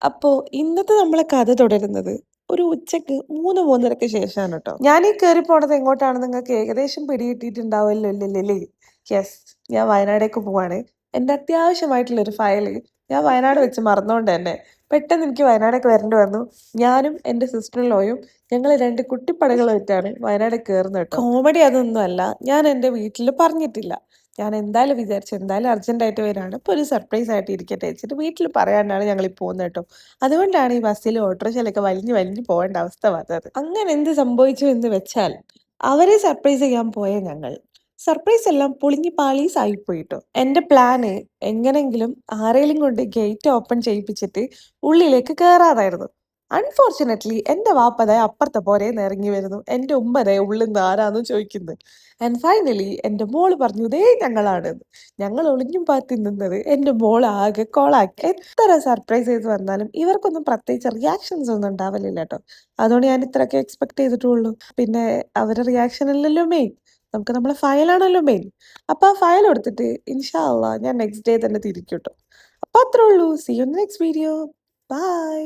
അപ്പോ ഇന്നത്തെ നമ്മളെ കഥ തുടരുന്നത് ഒരു ഉച്ചക്ക് 3, 3:30ക്ക് ശേഷമാണ് ട്ടോ. ഞാനീ കേറി പോണത് എങ്ങോട്ടാണെന്ന് നിങ്ങൾക്ക് ഏകദേശം പിടികിട്ടിയിട്ടുണ്ടാവുമല്ലോ അല്ലേ? യെസ്, ഞാൻ വയനാടേക്ക് പോവാണ്. എന്റെ അത്യാവശ്യമായിട്ടുള്ള ഒരു ഫയല് ഞാൻ വയനാട് വെച്ച് മറന്നോണ്ട് തന്നെ പെട്ടെന്ന് എനിക്ക് വയനാടേക്ക് വരേണ്ടി വന്നു. ഞാനും എന്റെ സിസ്റ്റർ ഇൻ ലോയും ഞങ്ങൾ 2 കുട്ടിപ്പടകളുമായിട്ടാണ് വയനാട് കേറുന്നത് ട്ടോ. കോമഡി അതൊന്നും അല്ല. ഞാൻ എന്റെ വീട്ടിൽ പറഞ്ഞിട്ടില്ല. ഞാൻ എന്തായാലും വിചാരിച്ചു എന്തായാലും അർജന്റായിട്ട് വരാണ്. ഇപ്പൊ ഒരു സർപ്രൈസ് ആയിട്ട് ഇരിക്കട്ടെ വെച്ചിട്ട് വീട്ടിൽ പറയാണ്ടാണ് ഞങ്ങൾ ഈ പോകുന്നത് ട്ടോ. അതുകൊണ്ടാണ് ഈ ബസ്സിലും ഓട്ടോറിക്ഷയിലൊക്കെ വലിഞ്ഞ് വലിഞ്ഞ് പോകേണ്ട അവസ്ഥ വന്നത്. അങ്ങനെ എന്ത് സംഭവിച്ചു എന്ന് വെച്ചാൽ അവരെ സർപ്രൈസ് ചെയ്യാൻ പോയ ഞങ്ങൾ സർപ്രൈസ് എല്ലാം പൊളിഞ്ഞ് പാളീസ് ആയിപ്പോയി ട്ടോ. എന്റെ പ്ലാന് എങ്ങനെങ്കിലും ആരേലും കൊണ്ട് ഗേറ്റ് ഓപ്പൺ ചെയ്യിപ്പിച്ചിട്ട് ഉള്ളിലേക്ക് കയറാതായിരുന്നു. അൺഫോർച്ചുനേറ്റ്ലി എന്റെ വാപ്പ ദേ അപ്പുറത്തെ പോരേന്ന് ഇറങ്ങി വരുന്നു. എന്റെ ഉമ്മ ദേ ഉള്ളിൽ നിന്ന് ആരാന്ന് ചോദിക്കുന്നത്. ആൻഡ് ഫൈനലി എന്റെ മോള് പറഞ്ഞു ദേ ഞങ്ങളാണെന്ന്. ഞങ്ങൾ ഒളിഞ്ഞും പാത്തി നിന്നത് എന്റെ മോൾ ആകെ കോളാക്കി. എത്ര സർപ്രൈസ് ചെയ്ത് വന്നാലും ഇവർക്കൊന്നും പ്രത്യേകിച്ച് റിയാക്ഷൻസ് ഒന്നും ഉണ്ടാവലില്ല കേട്ടോ. അതുകൊണ്ട് ഞാൻ ഇത്രയൊക്കെ എക്സ്പെക്ട് ചെയ്തിട്ടുള്ളൂ. പിന്നെ അവരുടെ റിയാക്ഷൻ അല്ലല്ലോ മെയിൻ, നമുക്ക് നമ്മളെ ഫയലാണല്ലോ മെയിൻ. അപ്പൊ ആ ഫയൽ എടുത്തിട്ട് ഇൻഷാ അള്ളാ ഞാൻ നെക്സ്റ്റ് ഡേ തന്നെ തിരിക്കും കേട്ടോ. അപ്പൊ അത്രേ ഉള്ളൂ. See you next video. By.